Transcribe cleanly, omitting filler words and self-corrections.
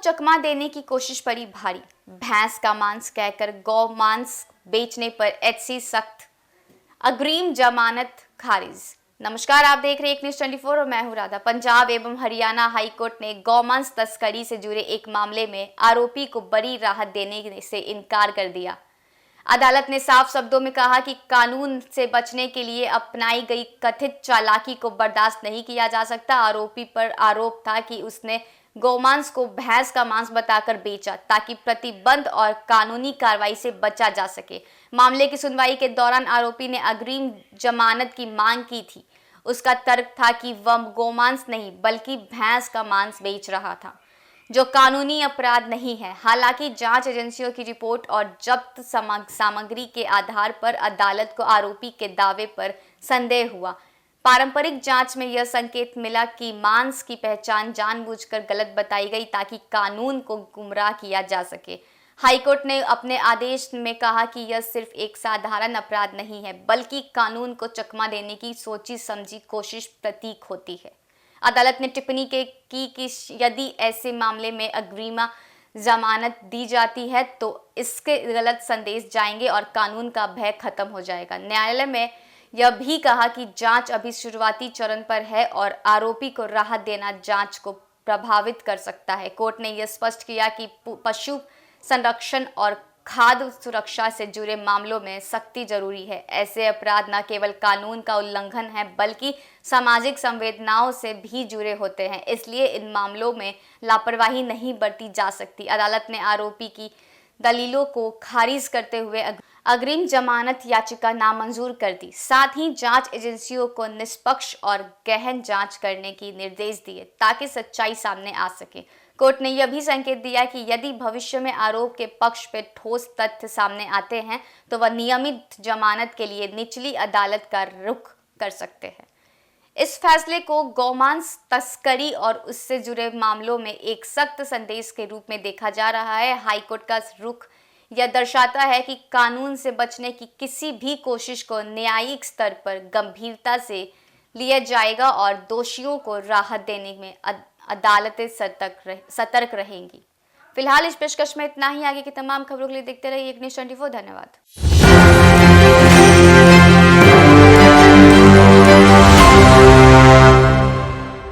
चकमा देने की कोशिश पड़ी भारी। भैंस का मांस कहकर गौ मांस बेचने पर एचसी सख्त, अग्रिम जमानत खारिज। नमस्कार, आप देख रहे हैं एक न्यूज़ 24 और मैं हूं राधा। पंजाब एवं हरियाणा हाईकोर्ट ने गौमांस तस्करी से जुड़े एक मामले में आरोपी को बड़ी राहत देने से इनकार कर दिया। अदालत ने साफ शब्दों में कहा कि कानून से बचने के लिए अपनाई गई कथित चालाकी को बर्दाश्त नहीं किया जा सकता। आरोपी पर आरोप था कि उसने गौमांस को भैंस का मांस बताकर बेचा ताकि प्रतिबंध और कानूनी कार्रवाई से बचा जा सके। मामले की सुनवाई के दौरान आरोपी ने अग्रिम जमानत की मांग की थी। उसका तर्क था कि वह गौमांस नहीं बल्कि भैंस का मांस बेच रहा था, जो कानूनी अपराध नहीं है। हालांकि जांच एजेंसियों की रिपोर्ट और जब्त सामग्री के आधार पर अदालत को आरोपी के दावे पर संदेह हुआ। पारंपरिक जांच में यह संकेत मिला कि मांस की पहचान जानबूझकर गलत बताई गई ताकि कानून को गुमराह किया जा सके। हाईकोर्ट ने अपने आदेश में कहा कि यह सिर्फ एक साधारण अपराध नहीं है, बल्कि कानून को चकमा देने की सोची समझी कोशिश प्रतीक होती है। अदालत ने टिप्पणी की कि यदि ऐसे मामले में अग्रिम जमानत दी जाती है तो इसके गलत संदेश जाएंगे और कानून का भय खत्म हो जाएगा। न्यायालय में यह भी कहा कि जांच अभी शुरुआती चरण पर है और आरोपी को राहत देना जांच को प्रभावित कर सकता है। कोर्ट ने यह स्पष्ट किया कि पशु संरक्षण और खाद्य सुरक्षा से जुड़े मामलों में सख्ती जरूरी है। ऐसे अपराध न केवल कानून का उल्लंघन है बल्कि सामाजिक संवेदनाओं से भी जुड़े होते हैं, इसलिए इन मामलों में लापरवाही नहीं बरती जा सकती। अदालत ने आरोपी की दलीलों को खारिज करते हुए अग्रिम जमानत याचिका नामंजूर कर दी। साथ ही जांच एजेंसियों को निष्पक्ष और गहन जांच करने की निर्देश दिए ताकि सच्चाई सामने आ सके। कोर्ट ने यह भी संकेत दिया कि यदि भविष्य में आरोप के पक्ष पे ठोस तथ्य सामने आते हैं तो वह नियमित जमानत के लिए निचली अदालत का रुख कर सकते हैं। इस फैसले को गौमांस तस्करी और उससे जुड़े मामलों में एक सख्त संदेश के रूप में देखा जा रहा है। हाईकोर्ट का रुख यह दर्शाता है कि कानून से बचने की किसी भी कोशिश को न्यायिक स्तर पर गंभीरता से लिया जाएगा और दोषियों को राहत देने में अदालतें सतर्क रहेंगी। फिलहाल इस पेशकश में इतना ही। आगे की तमाम खबरों के लिए देखते रहिए एक न्यूज़ 24। धन्यवाद।